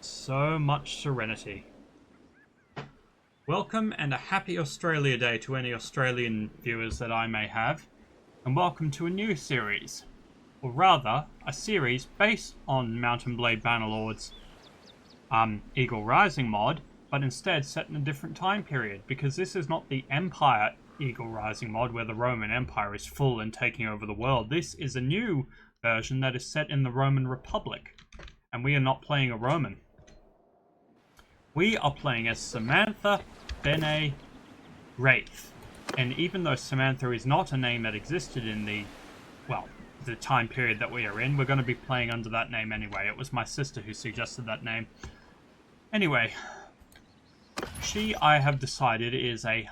So much serenity. Welcome and a happy Australia Day to any Australian viewers that I may have, and welcome to a new series, or rather, a series based on Mount & Blade Bannerlord's Eagle Rising mod, but instead set in a different time period, because this is not the Empire Eagle Rising mod where the Roman Empire is full and taking over the world. This is a new version that is set in the Roman Republic, and we are not playing a Roman. We are playing as Samantha Beine Raithe, and even though Samantha is not a name that existed in the time period that we are in, we're going to be playing under that name anyway. It was my sister who suggested that name. Anyway, she, I have decided, is a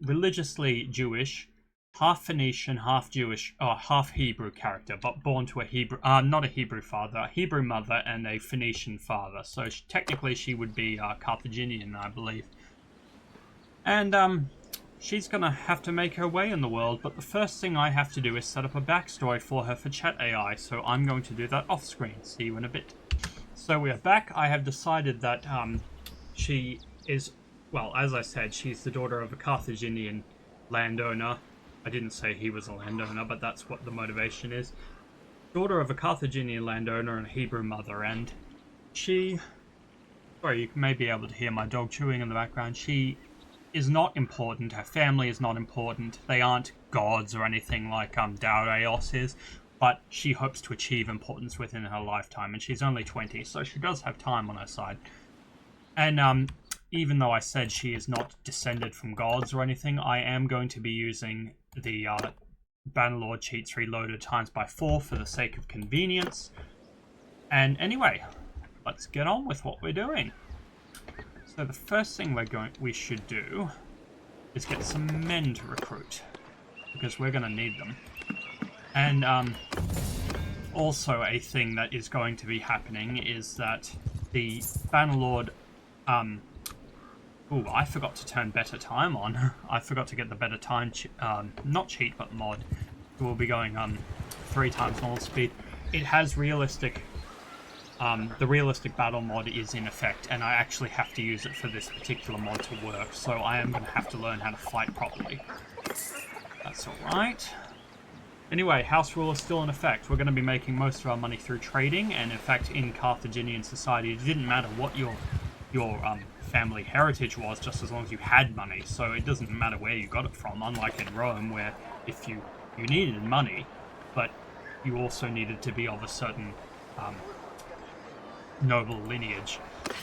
religiously Jewish, half Phoenician, half Jewish, or half Hebrew character, but born to a Hebrew, not a Hebrew father, a Hebrew mother and a Phoenician father. So technically she would be Carthaginian, I believe. And she's gonna have to make her way in the world, but the first thing I have to do is set up a backstory for her for chat AI, so I'm going to do that off screen. See you in a bit. So we are back. I have decided that she is, well, as I said, she's the daughter of a Carthaginian landowner. I didn't say he was a landowner, but that's what the motivation is. Daughter of a Carthaginian landowner and a Hebrew mother, and she... Sorry, you may be able to hear my dog chewing in the background. She is not important. Her family is not important. They aren't gods or anything like Dariad is, but she hopes to achieve importance within her lifetime, and she's only 20, so she does have time on her side. And even though I said she is not descended from gods or anything, I am going to be using the Bannerlord cheats reloaded x4 for the sake of convenience. And anyway, let's get on with what we're doing. So the first thing we should do is get some men to recruit, because we're going to need them. And also a thing that is going to be happening is that the Bannerlord... Ooh, I forgot to turn better time on. I forgot to get the better time, not cheat, but mod. We'll be going 3 times normal speed. It has realistic, the realistic battle mod is in effect, and I actually have to use it for this particular mod to work, so I am going to have to learn how to fight properly. That's alright. Anyway, house rule is still in effect. We're going to be making most of our money through trading, and in fact, in Carthaginian society, it didn't matter what your family heritage was, just as long as you had money. So it doesn't matter where you got it from, unlike in Rome, where if you needed money, but you also needed to be of a certain noble lineage.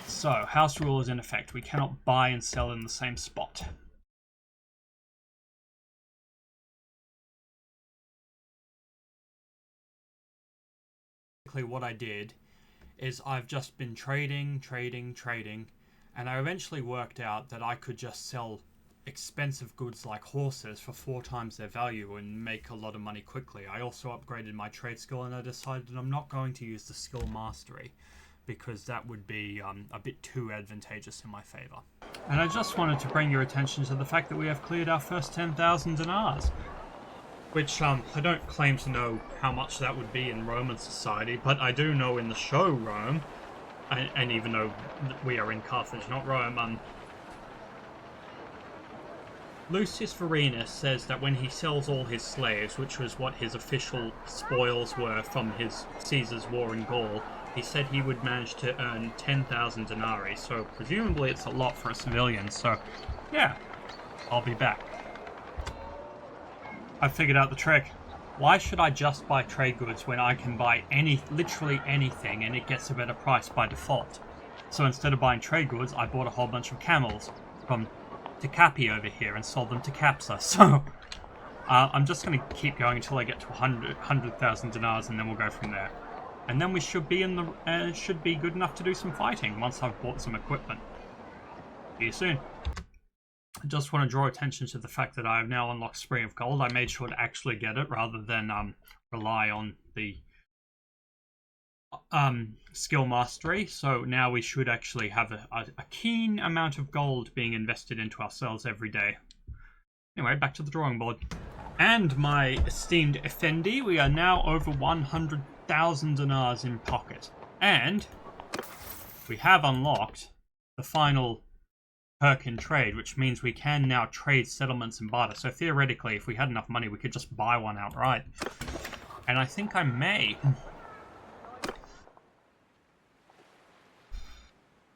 So house rule is in effect. We cannot buy and sell in the same spot. What I did is I've just been trading, and I eventually worked out that I could just sell expensive goods like horses for 4 times their value and make a lot of money quickly. I also upgraded my trade skill, and I decided that I'm not going to use the skill mastery, because that would be a bit too advantageous in my favor. And I just wanted to bring your attention to the fact that we have cleared our first 10,000 dinars, which I don't claim to know how much that would be in Roman society, but I do know in the show Rome, and even though we are in Carthage, not Rome, Lucius Vorenus says that when he sells all his slaves, which was what his official spoils were from his Caesar's war in Gaul, he said he would manage to earn 10,000 denarii, so presumably it's a lot for a civilian, so yeah, I'll be back. I figured out the trick. Why should I just buy trade goods when I can buy literally anything, and it gets a better price by default? So instead of buying trade goods, I bought a whole bunch of camels from Takapi over here and sold them to Capsa. So I'm just going to keep going until I get to 100,000 dinars, and then we'll go from there. And then we should be should be good enough to do some fighting once I've bought some equipment. See you soon. I just want to draw attention to the fact that I have now unlocked Spring of Gold. I made sure to actually get it rather than rely on the skill mastery. So now we should actually have a keen amount of gold being invested into ourselves every day. Anyway, back to the drawing board. And my esteemed Effendi, we are now over 100,000 dinars in pocket. And we have unlocked the final perk in trade, which means we can now trade settlements and barter. So theoretically, if we had enough money, we could just buy one outright. And I think I may.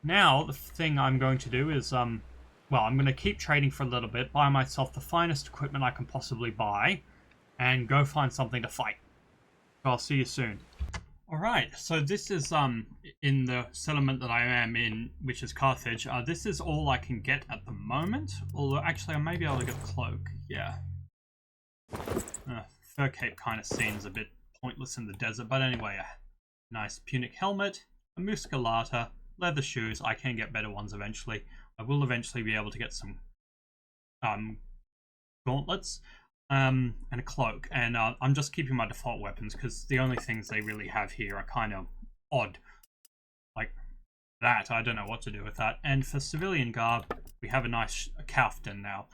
Now, the thing I'm going to do is, well, I'm going to keep trading for a little bit, buy myself the finest equipment I can possibly buy, and go find something to fight. So I'll see you soon. Alright, so this is in the settlement that I am in, which is Carthage. This is all I can get at the moment. Although, actually, I may be able to get a cloak. Yeah. Fur cape kind of seems a bit pointless in the desert. But anyway, a nice Punic helmet, a musculata, leather shoes. I can get better ones eventually. I will eventually be able to get some gauntlets. And a cloak, and I'm just keeping my default weapons because the only things they really have here are kind of odd. Like that, I don't know what to do with that. And for civilian garb, we have a nice kaftan now,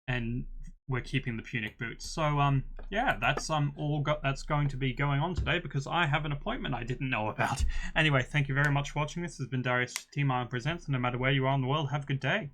and we're keeping the Punic boots. So yeah, that's that's going to be going on today because I have an appointment I didn't know about. Anyway, thank you very much for watching. This has been Darius, Team Iron Presents, and no matter where you are in the world, have a good day.